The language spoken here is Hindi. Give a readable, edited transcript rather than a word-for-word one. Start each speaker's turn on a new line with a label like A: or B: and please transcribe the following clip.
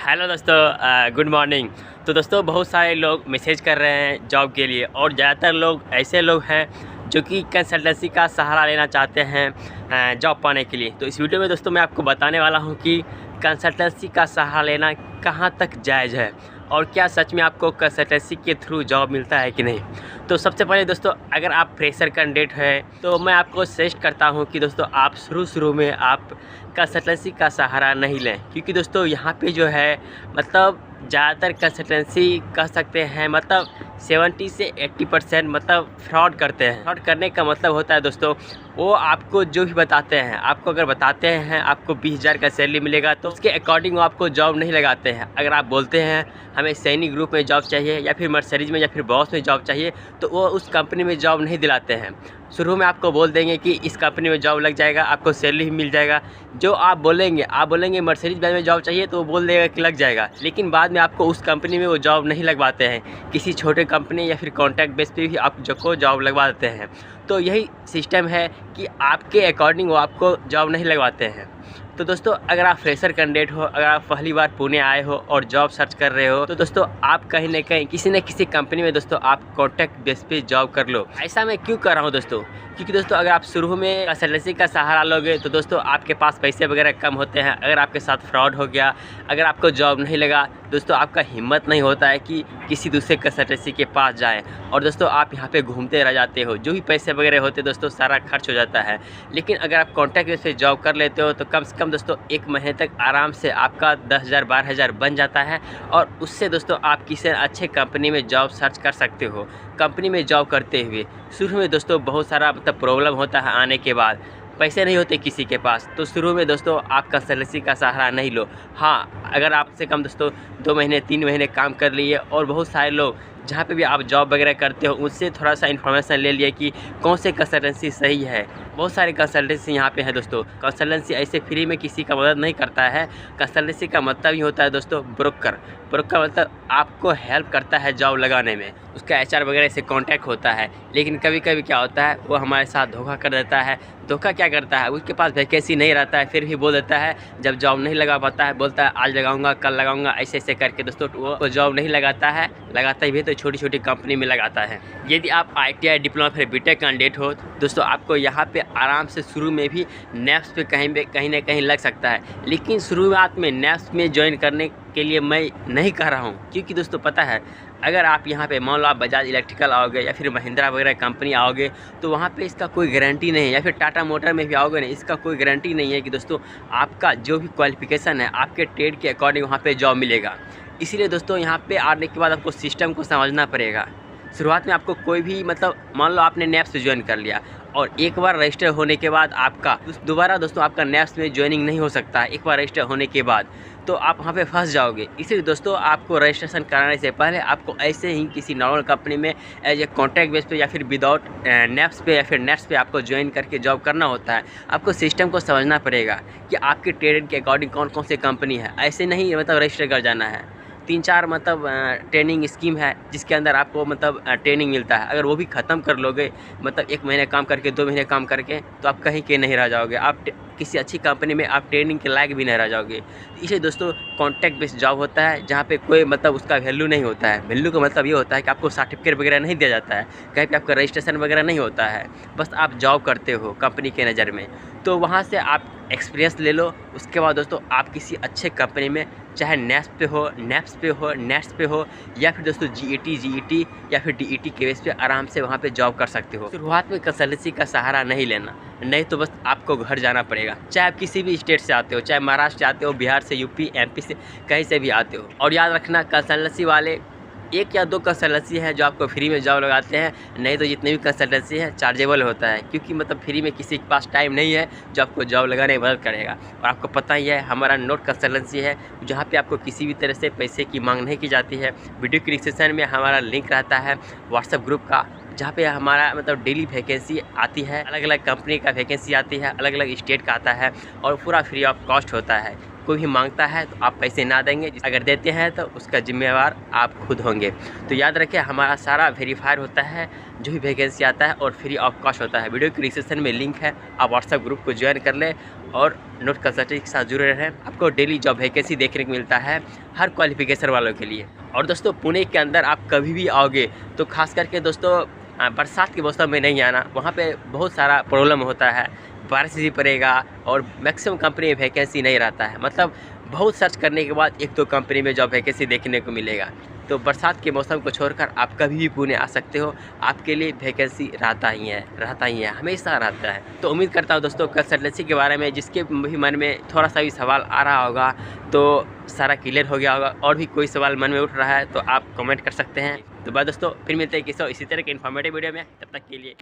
A: हेलो दोस्तों, गुड मॉर्निंग। तो दोस्तों बहुत सारे लोग मैसेज कर रहे हैं जॉब के लिए और ज़्यादातर लोग ऐसे लोग हैं जो कि कंसल्टेंसी का सहारा लेना चाहते हैं जॉब पाने के लिए। तो इस वीडियो में दोस्तों मैं आपको बताने वाला हूं कि कंसल्टेंसी का सहारा लेना कहां तक जायज़ है और क्या सच में आपको कंसल्टेंसी के थ्रू जॉब मिलता है कि नहीं। तो सबसे पहले दोस्तों, अगर आप फ्रेशर कैंडिडेट हैं तो मैं आपको सजेस्ट करता हूं कि दोस्तों आप शुरू में आप कंसल्टेंसी का सहारा नहीं लें, क्योंकि दोस्तों यहाँ पे जो है मतलब ज़्यादातर कंसल्टेंसी कह सकते हैं मतलब 70 से 80% मतलब फ्रॉड करते हैं। फ्रॉड करने का मतलब होता है दोस्तों, वो आपको जो भी बताते हैं, आपको अगर बताते हैं आपको 20,000 का सैलरी मिलेगा तो उसके अकॉर्डिंग वो आपको जॉब नहीं लगाते हैं। अगर आप बोलते हैं हमें सैनिक ग्रुप में जॉब चाहिए या फिर मर्सरीज में या फिर बॉस में जॉब चाहिए, तो वो उस कंपनी में जॉब नहीं दिलाते हैं। शुरू में आपको बोल देंगे कि इस कंपनी में जॉब लग जाएगा, आपको सैलरी भी मिल जाएगा। जो आप बोलेंगे मर्सरीज में जॉब चाहिए तो वो बोल देगा कि लग जाएगा, लेकिन बाद में आपको उस कंपनी में वो जॉब नहीं लगवाते हैं। किसी छोटे कंपनी या फिर कॉन्ट्रैक्ट बेस पे भी आप को जॉब लगवा देते हैं। तो यही सिस्टम है कि आपके अकॉर्डिंग वो आपको जॉब नहीं लगवाते हैं। तो दोस्तों अगर आप फ्रेशर कैंडिडेट हो, अगर आप पहली बार पुणे आए हो और जॉब सर्च कर रहे हो, तो दोस्तों आप कहीं ना कहीं किसी न किसी कंपनी में दोस्तों आप कॉन्ट्रैक्ट बेस पे जॉब कर लो। ऐसा मैं क्यों कर रहा हूँ दोस्तों, क्योंकि दोस्तों अगर आप शुरू में कंसल्टेंसी का सहारा लोगे तो दोस्तों आपके पास पैसे वगैरह कम होते हैं। अगर आपके साथ फ्रॉड हो गया, अगर आपको जॉब नहीं लगा, दोस्तों आपका हिम्मत नहीं होता है कि किसी दूसरे कंसल्टेंसी के पास जाएं और दोस्तों आप यहाँ पे घूमते रह जाते हो। जो भी पैसे वगैरह होते दोस्तों सारा खर्च हो जाता है। लेकिन अगर आप कॉन्ट्रैक्ट बेस पे जॉब कर लेते हो तो कम से कम दोस्तों 1 महीने तक आराम से आपका 10,000 12,000 बन जाता है और उससे दोस्तों आप किसी अच्छे कंपनी में जॉब सर्च कर सकते हो। कंपनी में जॉब करते हुए शुरू में दोस्तों बहुत सारा मतलब प्रॉब्लम होता है। आने के बाद पैसे नहीं होते किसी के पास, तो शुरू में दोस्तों आप कंसल्टेंसी का सहारा नहीं लो। हाँ, अगर आपसे कम दोस्तों 2 महीने 3 महीने काम कर लिए और बहुत सारे लोग जहाँ पे भी आप जॉब वगैरह करते हो उनसे थोड़ा सा इन्फॉर्मेशन ले लिए कि कौन से कंसल्टेंसी सही है। बहुत सारे कंसल्टेंसी यहाँ पे है दोस्तों। कंसल्टेंसी ऐसे फ्री में किसी का मदद नहीं करता है। कंसल्टेंसी का मतलब ही होता है दोस्तों ब्रोकर। ब्रोकर मतलब आपको हेल्प करता है जॉब लगाने में, उसका HR वगैरह से कांटेक्ट होता है। लेकिन कभी कभी क्या होता है, वो हमारे साथ धोखा कर देता है। धोखा क्या करता है, उसके पास वैकेंसी नहीं रहता है फिर भी बोल देता है, जब जॉब नहीं लगा पाता है बोलता है आज लगाऊंगा कल लगाऊंगा, ऐसे ऐसे करके दोस्तों वो जॉब नहीं लगाता है। लगाता ही भी तो छोटी छोटी कंपनी में लगाता है। यदि आप ITI डिप्लोमा फिर BTech कैंडिडेट हो दोस्तों, आपको यहाँ पे आराम से शुरू में भी NAPS पे कहीं ना कहीं लग सकता है। लेकिन शुरुआत में NAPS में ज्वाइन करने के लिए मैं नहीं कह रहा हूँ, क्योंकि दोस्तों पता है अगर आप यहाँ पे मान लो आप बजाज इलेक्ट्रिकल आओगे या फिर महिंद्रा वगैरह कंपनी आओगे तो वहाँ पे इसका कोई गारंटी नहीं है, या फिर टाटा मोटर में भी आओगे ना, इसका कोई गारंटी नहीं है कि दोस्तों आपका जो भी क्वालिफिकेशन है आपके ट्रेड के अकॉर्डिंग वहाँ पे जॉब मिलेगा। इसीलिए दोस्तों यहाँ पे आने के बाद आपको सिस्टम को समझना पड़ेगा। शुरुआत में आपको कोई भी मतलब मान लो आपने NAPS से ज्वाइन कर लिया और एक बार रजिस्टर होने के बाद आपका दोबारा दोस्तों आपका NAPS में ज्वाइनिंग नहीं हो सकता है। एक बार रजिस्टर होने के बाद तो आप वहाँ पे फंस जाओगे। इसलिए दोस्तों आपको रजिस्ट्रेशन कराने से पहले आपको ऐसे ही किसी नॉर्मल कंपनी में एज ए कॉन्ट्रैक्ट बेस पे या फिर विदाउट NAPS पे या फिर नेट्स पे आपको ज्वाइन करके जॉब करना होता है। आपको सिस्टम को समझना पड़ेगा कि आपके ट्रेड के अकॉर्डिंग कौन कौन से कंपनी है। ऐसे नहीं मतलब रजिस्टर कर जाना है। 3-4 मतलब ट्रेनिंग स्कीम है जिसके अंदर आपको मतलब ट्रेनिंग मिलता है। अगर वो भी ख़त्म कर लोगे मतलब 1 महीने काम करके 2 महीने काम करके, तो आप कहीं के नहीं रह जाओगे। आप किसी अच्छी कंपनी में आप ट्रेनिंग के लायक भी नहीं रह जाओगे। इसलिए दोस्तों कॉन्ट्रैक्ट बेस्ड जॉब होता है जहाँ पे कोई मतलब उसका वैल्यू नहीं होता है। वैल्यू का मतलब ये होता है कि आपको सर्टिफिकेट वगैरह नहीं दिया जाता है, कहीं पे आपका रजिस्ट्रेशन वगैरह नहीं होता है, बस आप जॉब करते हो कंपनी के नज़र में। तो वहाँ से आप एक्सपीरियंस ले लो। उसके बाद दोस्तों आप किसी अच्छे कंपनी में चाहे NAPS पे हो, NAPS पे हो, NETS पे हो या फिर दोस्तों GET या फिर DET के बेस पे आराम से वहाँ पे जॉब कर सकते हो। शुरुआत में कंसल्टेंसी का सहारा नहीं लेना, नहीं तो बस आपको घर जाना पड़ेगा। चाहे आप किसी भी स्टेट से आते हो, चाहे महाराष्ट्र से आते हो, बिहार से, UP MP से, कहीं से भी आते हो। और याद रखना कंसल्टेंसी वाले 1 या 2 कंसल्टेंसी है जो आपको फ्री में जॉब लगाते हैं, नहीं तो जितने भी कंसल्टेंसी है चार्जेबल होता है, क्योंकि मतलब फ्री में किसी के पास टाइम नहीं है जो आपको जॉब लगाने में मदद करेगा। और आपको पता ही है हमारा नोट कंसल्टेंसी है जहाँ पे आपको किसी भी तरह से पैसे की मांग नहीं की जाती है। वीडियो के डिस्क्रिप्शन में हमारा लिंक रहता है व्हाट्सएप ग्रुप का, जहाँ पे हमारा मतलब डेली वैकेंसी आती है, अलग अलग कंपनी का वैकेंसी आती है, अलग अलग स्टेट का आता है और पूरा फ्री ऑफ कॉस्ट होता है। कोई भी मांगता है तो आप पैसे ना देंगे, अगर देते हैं तो उसका जिम्मेवार आप खुद होंगे। तो याद रखें, हमारा सारा वेरीफायर होता है, जो भी वैकेंसी आता है और फ्री ऑफ कॉस्ट होता है। वीडियो के डिस्क्रिप्शन में लिंक है, आप व्हाट्सएप ग्रुप को ज्वाइन कर लें और नोट कंसल्टेंसी के साथ जुड़े रहें। आपको डेली जॉब वैकेंसी देखने को मिलता है हर क्वालिफिकेशन वालों के लिए। और दोस्तों पुणे के अंदर आप कभी भी आओगे तो खास करके दोस्तों बरसात के मौसम में नहीं आना, वहाँ पे बहुत सारा प्रॉब्लम होता है, बारिश भी पड़ेगा और मैक्सिमम कंपनी में वैकेंसी नहीं रहता है। मतलब बहुत सर्च करने के बाद एक दो कंपनी में जॉब वैकेंसी देखने को मिलेगा। तो बरसात के मौसम को छोड़कर आप कभी भी पुणे आ सकते हो, आपके लिए वैकेंसी रहता ही है, हमेशा रहता है। तो उम्मीद करता हूँ दोस्तों कंसल्टेंसी के बारे में जिसके भी मन में थोड़ा सा भी सवाल आ रहा होगा तो सारा क्लियर हो गया होगा, और भी कोई सवाल मन में उठ रहा है तो आप कमेंट कर सकते हैं। तो बस दोस्तों फिर मिलते हैं किसी इसी तरह के इन्फॉर्मेटिव वीडियो में, तब तक के लिए